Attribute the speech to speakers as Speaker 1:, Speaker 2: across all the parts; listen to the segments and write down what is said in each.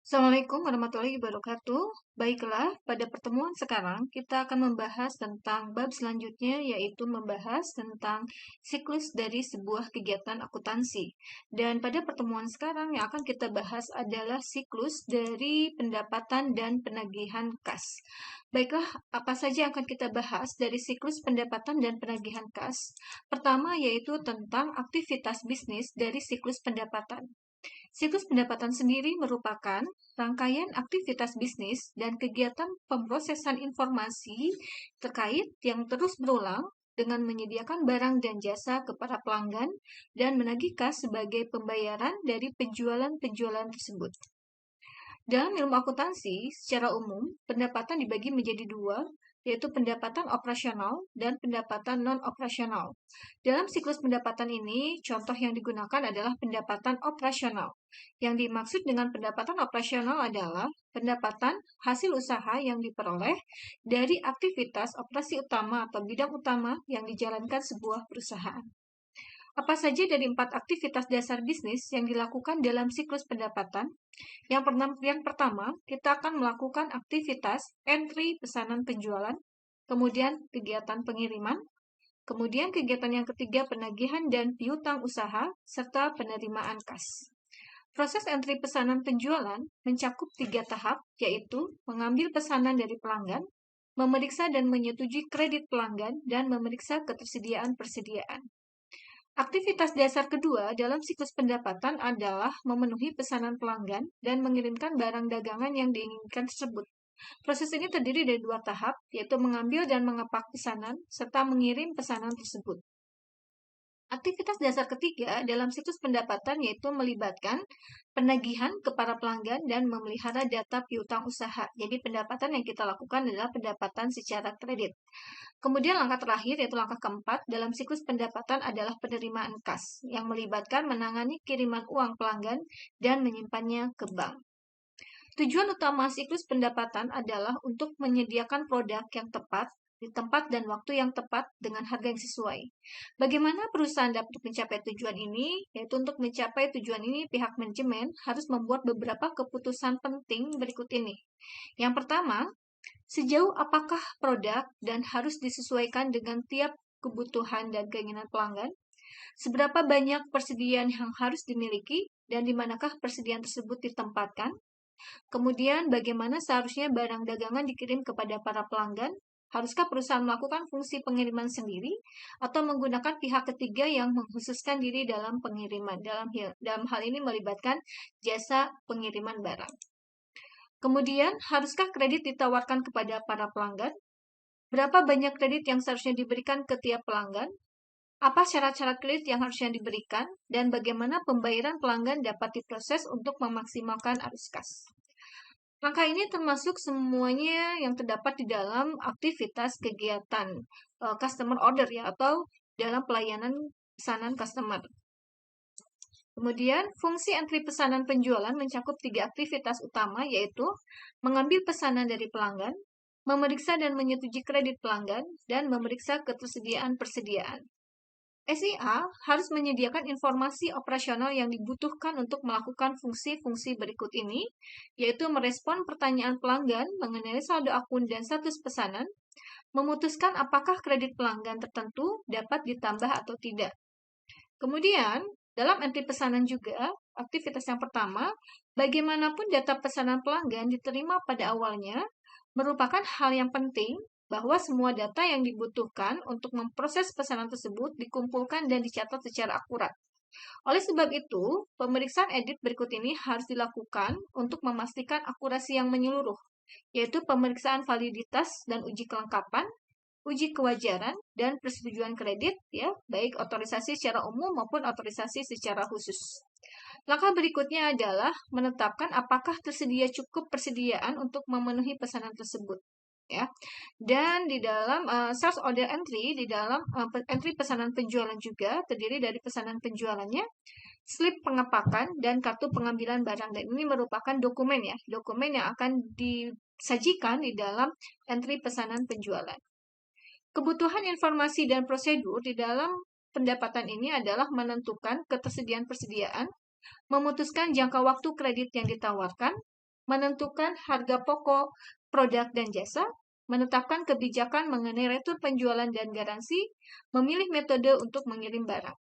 Speaker 1: Assalamualaikum warahmatullahi wabarakatuh. Baiklah, pada pertemuan sekarang kita akan membahas tentang bab selanjutnya, yaitu membahas tentang siklus dari sebuah kegiatan akuntansi. Dan pada pertemuan sekarang yang akan kita bahas adalah siklus dari pendapatan dan penagihan kas. Baiklah, apa saja yang akan kita bahas dari siklus pendapatan dan penagihan kas? Pertama, yaitu tentang aktivitas bisnis dari siklus pendapatan. Siklus pendapatan sendiri merupakan rangkaian aktivitas bisnis dan kegiatan pemrosesan informasi terkait yang terus berulang dengan menyediakan barang dan jasa kepada pelanggan dan menagih kas sebagai pembayaran dari penjualan-penjualan tersebut. Dalam ilmu akuntansi, secara umum, pendapatan dibagi menjadi dua, yaitu pendapatan operasional dan pendapatan non-operasional. Dalam siklus pendapatan ini, contoh yang digunakan adalah pendapatan operasional. Yang dimaksud dengan pendapatan operasional adalah pendapatan hasil usaha yang diperoleh dari aktivitas operasi utama atau bidang utama yang dijalankan sebuah perusahaan. Apa saja dari 4 aktivitas dasar bisnis yang dilakukan dalam siklus pendapatan? Yang pertama, kita akan melakukan aktivitas entry pesanan penjualan, kemudian kegiatan pengiriman, kemudian kegiatan yang ketiga penagihan dan piutang usaha, serta penerimaan kas. Proses entry pesanan penjualan mencakup 3 tahap, yaitu mengambil pesanan dari pelanggan, memeriksa dan menyetujui kredit pelanggan, dan memeriksa ketersediaan persediaan. Aktivitas dasar kedua dalam siklus pendapatan adalah memenuhi pesanan pelanggan dan mengirimkan barang dagangan yang diinginkan tersebut. Proses ini terdiri dari 2 tahap, yaitu mengambil dan mengepak pesanan, serta mengirim pesanan tersebut. Aktivitas dasar ketiga dalam siklus pendapatan yaitu melibatkan penagihan kepada pelanggan dan memelihara data piutang usaha. Jadi pendapatan yang kita lakukan adalah pendapatan secara kredit. Kemudian langkah terakhir yaitu langkah keempat dalam siklus pendapatan adalah penerimaan kas yang melibatkan menangani kiriman uang pelanggan dan menyimpannya ke bank. Tujuan utama siklus pendapatan adalah untuk menyediakan produk yang tepat di tempat dan waktu yang tepat dengan harga yang sesuai. Bagaimana perusahaan dapat mencapai tujuan ini? Yaitu untuk mencapai tujuan ini, pihak manajemen harus membuat beberapa keputusan penting berikut ini. Yang pertama, sejauh apakah produk dan harus disesuaikan dengan tiap kebutuhan dan keinginan pelanggan? Seberapa banyak persediaan yang harus dimiliki dan di manakah persediaan tersebut ditempatkan? Kemudian, bagaimana seharusnya barang dagangan dikirim kepada para pelanggan? Haruskah perusahaan melakukan fungsi pengiriman sendiri atau menggunakan pihak ketiga yang mengkhususkan diri dalam pengiriman? Dalam hal ini melibatkan jasa pengiriman barang. Kemudian, haruskah kredit ditawarkan kepada para pelanggan? Berapa banyak kredit yang seharusnya diberikan ke tiap pelanggan? Apa syarat-syarat kredit yang harusnya diberikan? Dan bagaimana pembayaran pelanggan dapat diproses untuk memaksimalkan arus kas? Langkah ini termasuk semuanya yang terdapat di dalam aktivitas kegiatan customer order ya, atau dalam pelayanan pesanan customer. Kemudian, fungsi entry pesanan penjualan mencakup 3 aktivitas utama, yaitu mengambil pesanan dari pelanggan, memeriksa dan menyetujui kredit pelanggan, dan memeriksa ketersediaan persediaan. SIA harus menyediakan informasi operasional yang dibutuhkan untuk melakukan fungsi-fungsi berikut ini, yaitu merespon pertanyaan pelanggan mengenai saldo akun dan status pesanan, memutuskan apakah kredit pelanggan tertentu dapat ditambah atau tidak. Kemudian, dalam entry pesanan juga, aktivitas yang pertama, bagaimanapun data pesanan pelanggan diterima pada awalnya, merupakan hal yang penting bahwa semua data yang dibutuhkan untuk memproses pesanan tersebut dikumpulkan dan dicatat secara akurat. Oleh sebab itu, pemeriksaan edit berikut ini harus dilakukan untuk memastikan akurasi yang menyeluruh, yaitu pemeriksaan validitas dan uji kelengkapan, uji kewajaran, dan persetujuan kredit, ya, baik otorisasi secara umum maupun otorisasi secara khusus. Langkah berikutnya adalah menetapkan apakah tersedia cukup persediaan untuk memenuhi pesanan tersebut. Ya, dan di dalam sales order entry, di dalam entry pesanan penjualan juga terdiri dari pesanan penjualannya, slip pengepakan, dan kartu pengambilan barang. Dan ini merupakan dokumen ya, dokumen yang akan disajikan di dalam entry pesanan penjualan. Kebutuhan informasi dan prosedur di dalam pendapatan ini adalah menentukan ketersediaan persediaan, memutuskan jangka waktu kredit yang ditawarkan, menentukan harga pokok produk dan jasa, menetapkan kebijakan mengenai retur penjualan dan garansi, memilih metode untuk mengirim barang.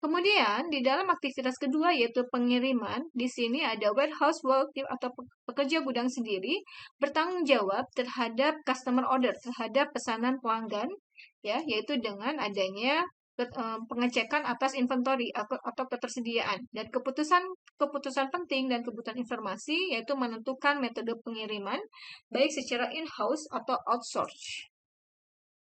Speaker 1: Kemudian, di dalam aktivitas kedua yaitu pengiriman, di sini ada warehouse work atau pekerja gudang sendiri bertanggung jawab terhadap customer order, terhadap pesanan pelanggan, ya, yaitu dengan adanya pengecekan atas inventory atau ketersediaan dan keputusan penting dan kebutuhan informasi yaitu menentukan metode pengiriman baik secara in-house atau outsource.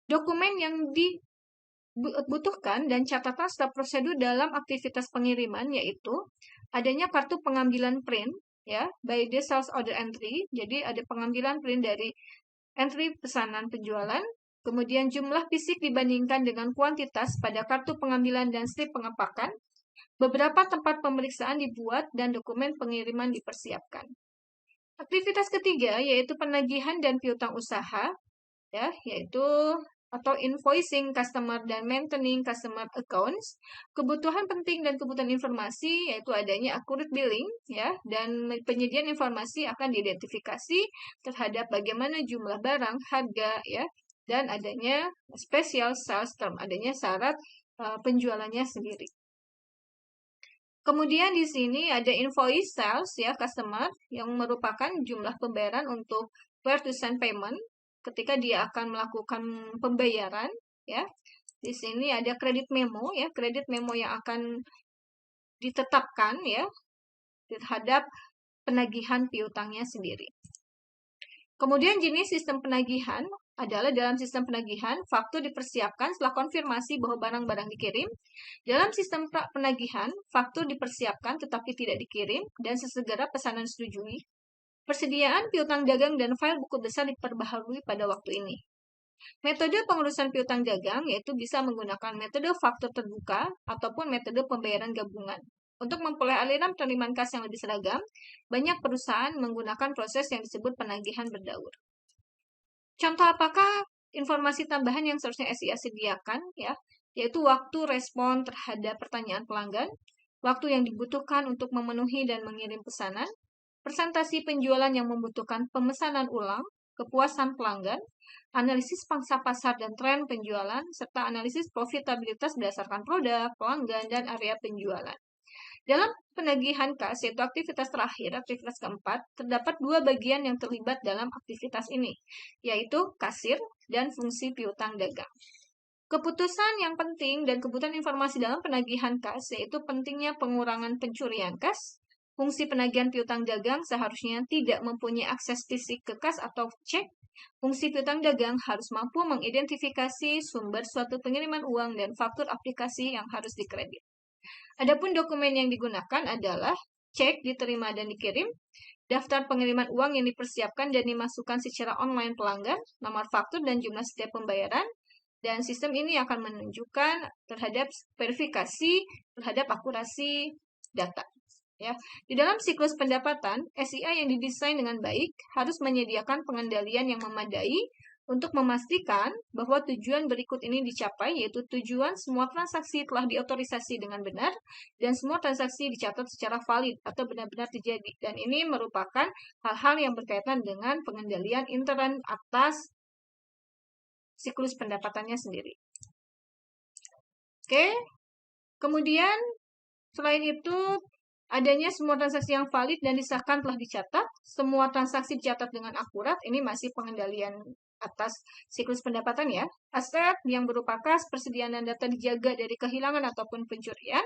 Speaker 1: Dokumen yang dibutuhkan dan catatan staf prosedur dalam aktivitas pengiriman yaitu adanya kartu pengambilan print ya by the sales order entry. Jadi ada pengambilan print dari entry pesanan penjualan. Kemudian jumlah fisik dibandingkan dengan kuantitas pada kartu pengambilan dan slip pengepakan. Beberapa tempat pemeriksaan dibuat dan dokumen pengiriman dipersiapkan. Aktivitas ketiga yaitu penagihan dan piutang usaha, ya, yaitu atau invoicing customer dan maintaining customer accounts. Kebutuhan penting dan kebutuhan informasi yaitu adanya accurate billing, ya, dan penyediaan informasi akan diidentifikasi terhadap bagaimana jumlah barang, harga, ya, dan adanya special sales term, adanya syarat penjualannya sendiri. Kemudian di sini ada invoice sales ya customer yang merupakan jumlah pembayaran untuk where to send payment ketika dia akan melakukan pembayaran ya. Di sini ada credit memo ya, credit memo yang akan ditetapkan ya terhadap penagihan piutangnya sendiri. Kemudian jenis sistem penagihan adalah dalam sistem penagihan, faktur dipersiapkan setelah konfirmasi bahwa barang-barang dikirim. Dalam sistem penagihan, faktur dipersiapkan tetapi tidak dikirim dan sesegera pesanan disetujui. Persediaan piutang dagang dan file buku besar diperbaharui pada waktu ini. Metode pengurusan piutang dagang yaitu bisa menggunakan metode faktur terbuka ataupun metode pembayaran gabungan. Untuk memperoleh aliran penerimaan kas yang lebih seragam, banyak perusahaan menggunakan proses yang disebut penagihan berdaur. Contoh apakah informasi tambahan yang seharusnya SIA sediakan, ya, yaitu waktu respon terhadap pertanyaan pelanggan, waktu yang dibutuhkan untuk memenuhi dan mengirim pesanan, presentasi penjualan yang membutuhkan pemesanan ulang, kepuasan pelanggan, analisis pangsa pasar dan tren penjualan, serta analisis profitabilitas berdasarkan produk, pelanggan, dan area penjualan. Dalam penagihan kas, yaitu aktivitas terakhir, aktivitas keempat, terdapat dua bagian yang terlibat dalam aktivitas ini, yaitu kasir dan fungsi piutang dagang. Keputusan yang penting dan kebutuhan informasi dalam penagihan kas, yaitu pentingnya pengurangan pencurian kas. Fungsi penagihan piutang dagang seharusnya tidak mempunyai akses fisik ke kas atau cek. Fungsi piutang dagang harus mampu mengidentifikasi sumber suatu pengiriman uang dan faktur aplikasi yang harus dikredit. Adapun dokumen yang digunakan adalah cek diterima dan dikirim, daftar pengiriman uang yang dipersiapkan dan dimasukkan secara online pelanggan, nomor faktur dan jumlah setiap pembayaran, dan sistem ini akan menunjukkan terhadap verifikasi terhadap akurasi data. Ya, di dalam siklus pendapatan, SIA yang didesain dengan baik harus menyediakan pengendalian yang memadai untuk memastikan bahwa tujuan berikut ini dicapai, yaitu tujuan semua transaksi telah diotorisasi dengan benar dan semua transaksi dicatat secara valid atau benar-benar terjadi. Dan ini merupakan hal-hal yang berkaitan dengan pengendalian intern atas siklus pendapatannya sendiri. Oke, kemudian selain itu adanya semua transaksi yang valid dan disahkan telah dicatat, semua transaksi dicatat dengan akurat, ini masih pengendalian atas siklus pendapatan ya. Aset yang berupa kas, persediaan data dijaga dari kehilangan ataupun pencurian.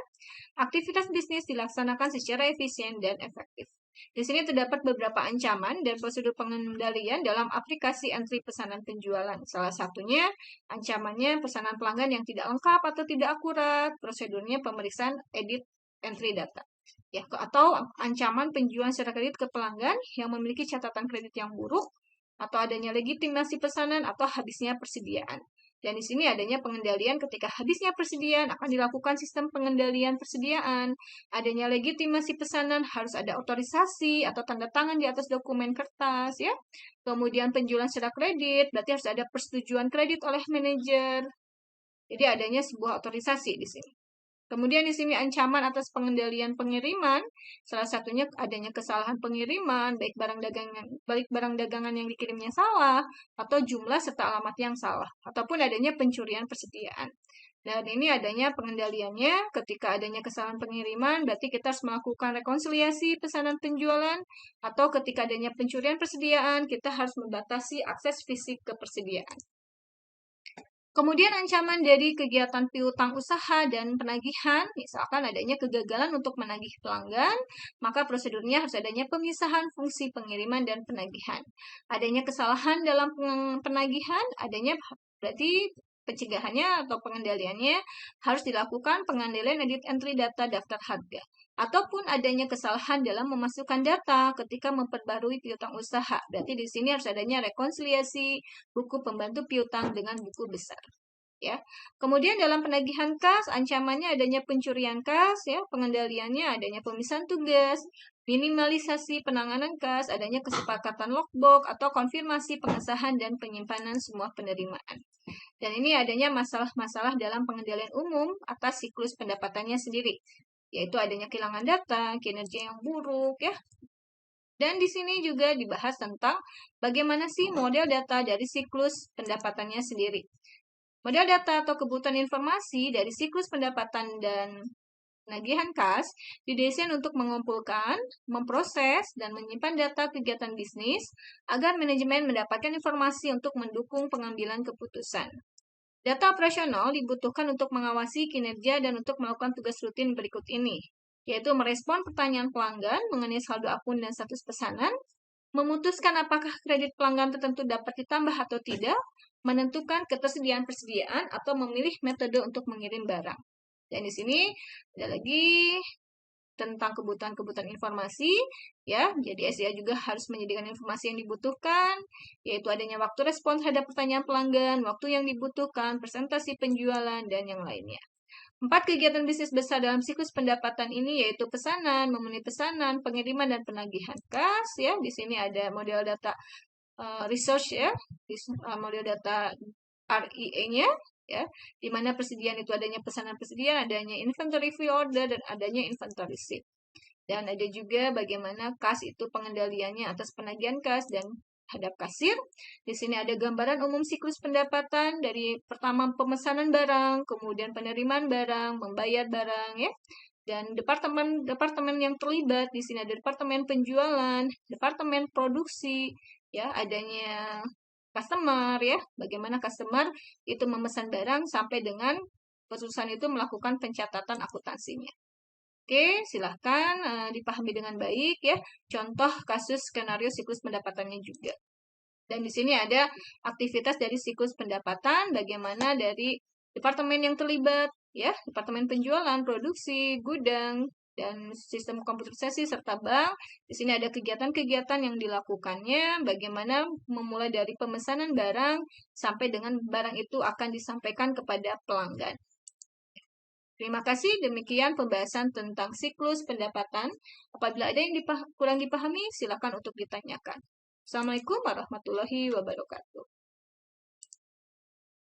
Speaker 1: Aktivitas bisnis dilaksanakan secara efisien dan efektif. Di sini terdapat beberapa ancaman dan prosedur pengendalian dalam aplikasi entry pesanan penjualan. Salah satunya ancamannya pesanan pelanggan yang tidak lengkap atau tidak akurat, prosedurnya pemeriksaan edit entry data. Ya, atau ancaman penjualan secara kredit ke pelanggan yang memiliki catatan kredit yang buruk, atau adanya legitimasi pesanan atau habisnya persediaan. Dan di sini adanya pengendalian ketika habisnya persediaan akan dilakukan sistem pengendalian persediaan. Adanya legitimasi pesanan harus ada otorisasi atau tanda tangan di atas dokumen kertas ya. Kemudian penjualan secara kredit berarti harus ada persetujuan kredit oleh manajer. Jadi adanya sebuah otorisasi di sini. Kemudian di sini ancaman atas pengendalian pengiriman, salah satunya adanya kesalahan pengiriman, baik barang dagangan yang dikirimnya salah, atau jumlah serta alamat yang salah, ataupun adanya pencurian persediaan. Dan ini adanya pengendaliannya, ketika adanya kesalahan pengiriman, berarti kita harus melakukan rekonsiliasi pesanan penjualan, atau ketika adanya pencurian persediaan, kita harus membatasi akses fisik ke persediaan. Kemudian ancaman dari kegiatan piutang usaha dan penagihan, misalkan adanya kegagalan untuk menagih pelanggan, maka prosedurnya harus adanya pemisahan fungsi pengiriman dan penagihan. Adanya kesalahan dalam penagihan, adanya berarti pencegahannya atau pengendaliannya harus dilakukan pengendalian edit entry data daftar harga. Ataupun adanya kesalahan dalam memasukkan data ketika memperbarui piutang usaha. Berarti di sini harus adanya rekonsiliasi buku pembantu piutang dengan buku besar. Ya. Kemudian dalam penagihan kas, ancamannya adanya pencurian kas, ya, pengendaliannya adanya pemisahan tugas, minimalisasi penanganan kas, adanya kesepakatan logbook atau konfirmasi pengesahan dan penyimpanan semua penerimaan. Dan ini adanya masalah-masalah dalam pengendalian umum atas siklus pendapatannya sendiri, yaitu adanya kehilangan data, kinerja yang buruk, ya. Dan di sini juga dibahas tentang bagaimana sih model data dari siklus pendapatannya sendiri. Model data atau kebutuhan informasi dari siklus pendapatan dan penagihan kas didesain untuk mengumpulkan, memproses, dan menyimpan data kegiatan bisnis agar manajemen mendapatkan informasi untuk mendukung pengambilan keputusan. Data operasional dibutuhkan untuk mengawasi kinerja dan untuk melakukan tugas rutin berikut ini, yaitu merespon pertanyaan pelanggan mengenai saldo akun dan status pesanan, memutuskan apakah kredit pelanggan tertentu dapat ditambah atau tidak, menentukan ketersediaan atau memilih metode untuk mengirim barang. Dan di sini ada lagi tentang kebutuhan-kebutuhan informasi, ya. Jadi SDA juga harus menyediakan informasi yang dibutuhkan, yaitu adanya waktu respon terhadap pertanyaan pelanggan, waktu yang dibutuhkan, presentasi penjualan, dan yang lainnya. 4 kegiatan bisnis besar dalam siklus pendapatan ini yaitu pesanan, memenuhi pesanan, pengiriman, dan penagihan kas. Ya, di sini ada model data research, ya, model data RIE-nya, ya, di mana persediaan itu adanya pesanan persediaan, adanya inventory free order, dan adanya inventory receipt. Dan ada juga bagaimana kas itu pengendaliannya atas penagihan kas dan hadap kasir. Di sini ada gambaran umum siklus pendapatan dari pertama pemesanan barang, kemudian penerimaan barang, membayar barang, ya. Dan departemen yang terlibat di sini ada departemen penjualan, departemen produksi, ya, adanya customer, ya. Bagaimana customer itu memesan barang sampai dengan perusahaan itu melakukan pencatatan akuntansinya. Oke, silahkan dipahami dengan baik, ya. Contoh kasus skenario siklus pendapatannya juga. Dan di sini ada aktivitas dari siklus pendapatan, bagaimana dari departemen yang terlibat, ya, departemen penjualan, produksi, gudang, dan sistem komputerisasi serta bank. Di sini ada kegiatan-kegiatan yang dilakukannya, bagaimana memulai dari pemesanan barang sampai dengan barang itu akan disampaikan kepada pelanggan. Terima kasih, demikian pembahasan tentang siklus pendapatan. Apabila ada yang kurang dipahami, silakan untuk ditanyakan. Assalamualaikum warahmatullahi wabarakatuh.